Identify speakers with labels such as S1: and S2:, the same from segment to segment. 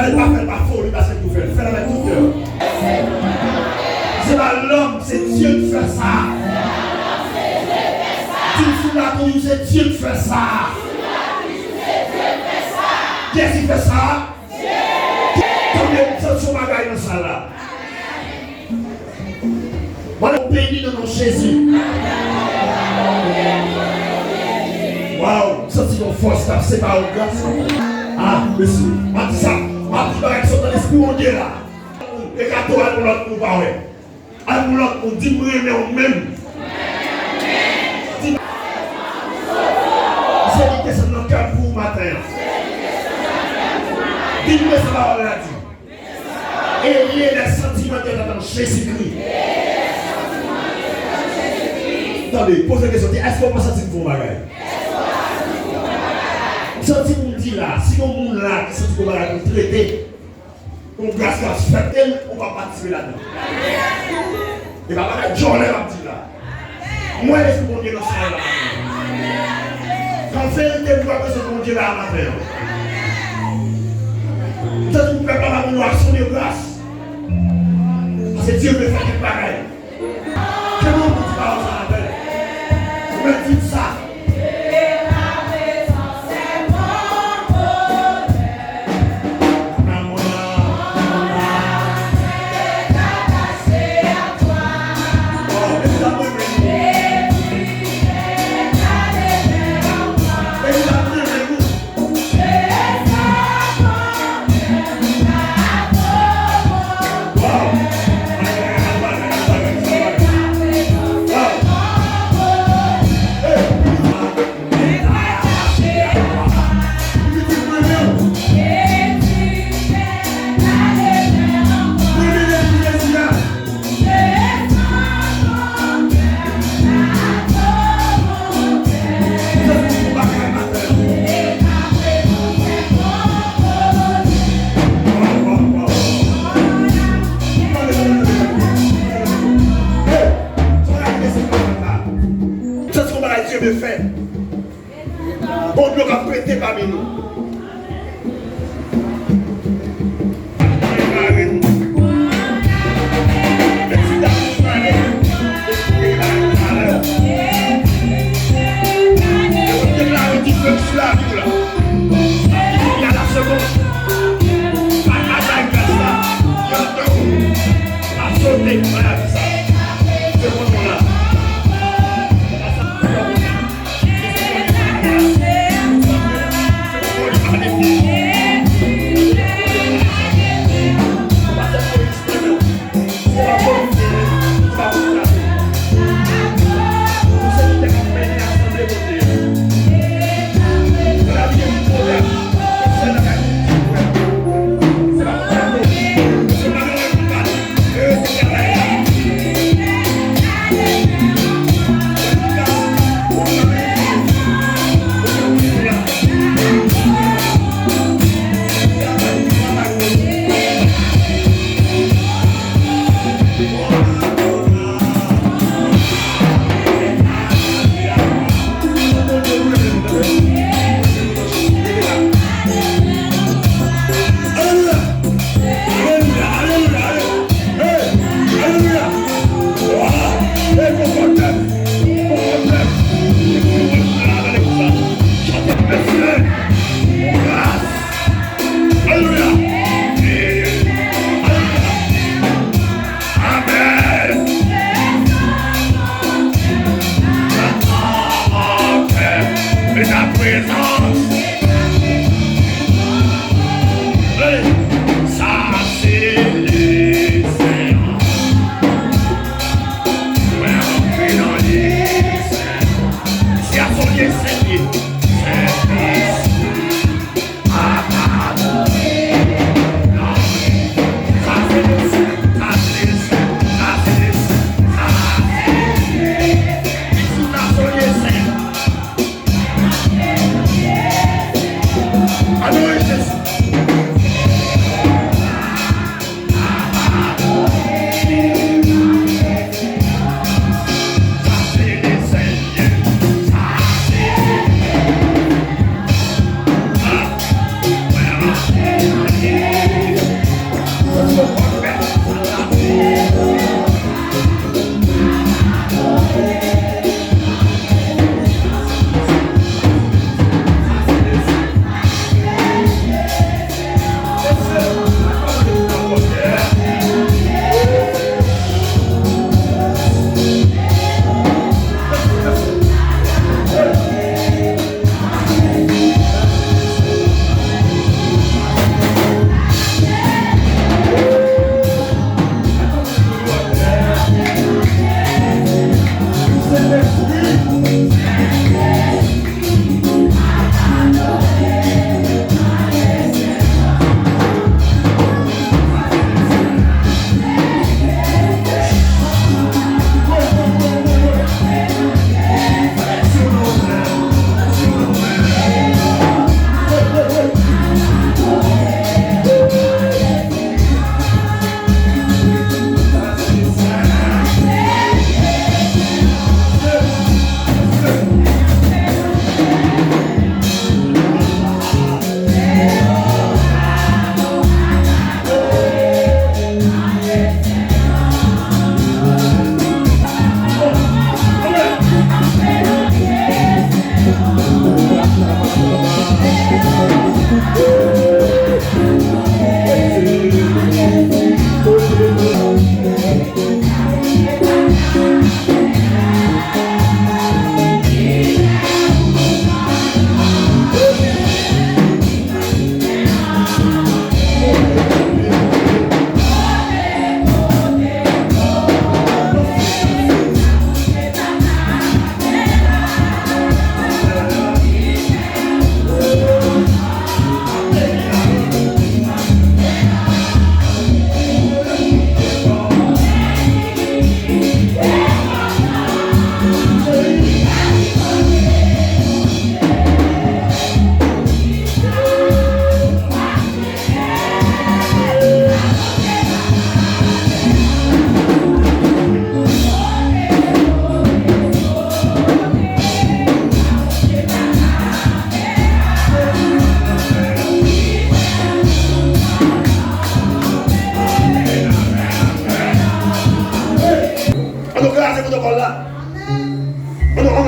S1: N'allez pas faire ma folie parce que vous faites. Faites avec tout cœur. C'est pas l'homme, c'est Dieu qui fait ça. Tu sous la couille, c'est Dieu qui fait ça. Qui est-ce qui fait ça? Combien de sentiments bagaille dans ça là? Voilà, on bénit dans nom Jésus. Waouh, sentiment force, c'est pas au grâce. Ah, monsieur, ma dit ça, ma dit bagaille sont dans l'esprit Bondye là. Et quand on a l'autre pour parler, à l'autre pour dire mais on même. C'est une question dans le cœur pour vous matin. Dis-moi ça va, on l'a dit. Et il y a des sentiments dans Jésus-Christ. Attendez, posez la question. Est-ce qu'on peut sentir que vous bagaille? Sentir qu'on dit là, si on monde là qui sentit qu'on va nous traiter, qu'on grâce à ce fait, on va participer là-dedans. Et va pas mettre John là, dit là. Moi, est-ce que mon Dieu dans ça là? Quand c'est le pouvoir que ce mon Dieu là matin. Ça ne peut pas avoir action de grâce. Parce que Dieu veut faire quelque pareil. Comment vous dites pas ça la paix? Vous me dites ça. Bon Dieu va prêter parmi nous.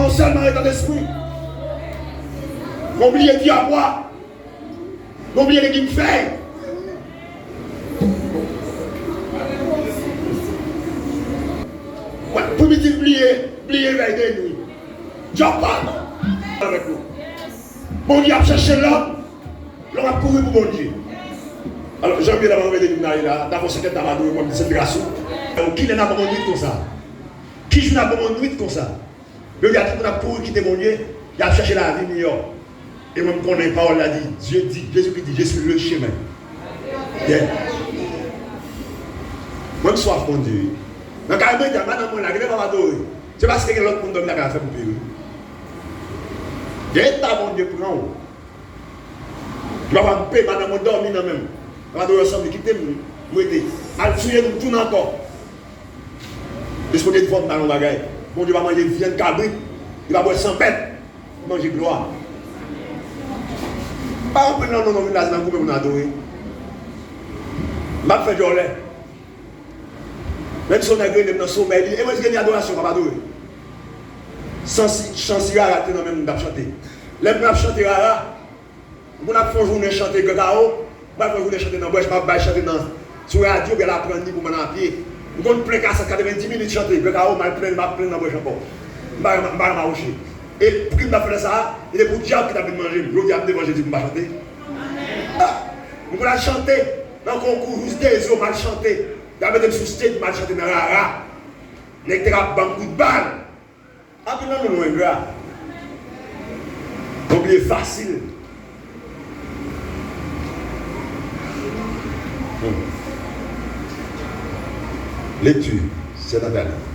S1: On seulement état d'esprit. N'oubliez qui à boire. N'oubliez les qui me fait. Pour me dire, oubliez veille de nuit. Dieu parle avec nous. Bondye a cherché l'homme. L'homme a couru pour Bondye. Alors, j'ai envie d'avoir envoyé des luminaires là, d'avoir ce qu'elle t'a dit, moi, c'est une grâce. Qui n'a pas mon nuit comme ça? Qui n'a pas mon nuit comme ça? Le gars qui a couru quitter Bondye, il a cherché la vie meilleure. Et moi, je connais pas, on l'a dit. Dieu dit, Jésus dit, je suis le chemin. Yeah. Moi, je suis à Bondye. Donc, quand je dis, madame, je vais m'adorer. C'est parce que l'autre monde a fait pour payer. J'ai ta Bondye pour nous. Je vais me payer, madame, je dormir dans même. Adorasyon de quitter moi aider al tuer nous tout encore parce qu'on est fort dans nos bagages bon Dieu va manger viande cabri il va boire 100 bêtes manger gloire pas en non non village dans pour adorer m'a fait joler même si on a gagné dans sommeil et moi je gagne adoration pas adorer sans chance rater dans même chanter les m'a chanter là on a fait journée chanter gagao. Je vais chanter dans la bouche, je vais chanter sur la radio, je vais apprendre pour m'en appuyer. Je vais plein 90 minutes chanter, je vais plein dans la bouche encore. Je vais marcher. Et pour qu'il m'a fait ça, il est pour le diable qui t'a fait manger. Je vais manger, je vais chanter. Je vais chanter dans le concours, je vais mal chanter. Je vais mettre sur stage, je vais chanter dans la rara. Je vais faire un coup de balle. Après, non, non, non, donc il est facile. Lecture, c'est la dernière.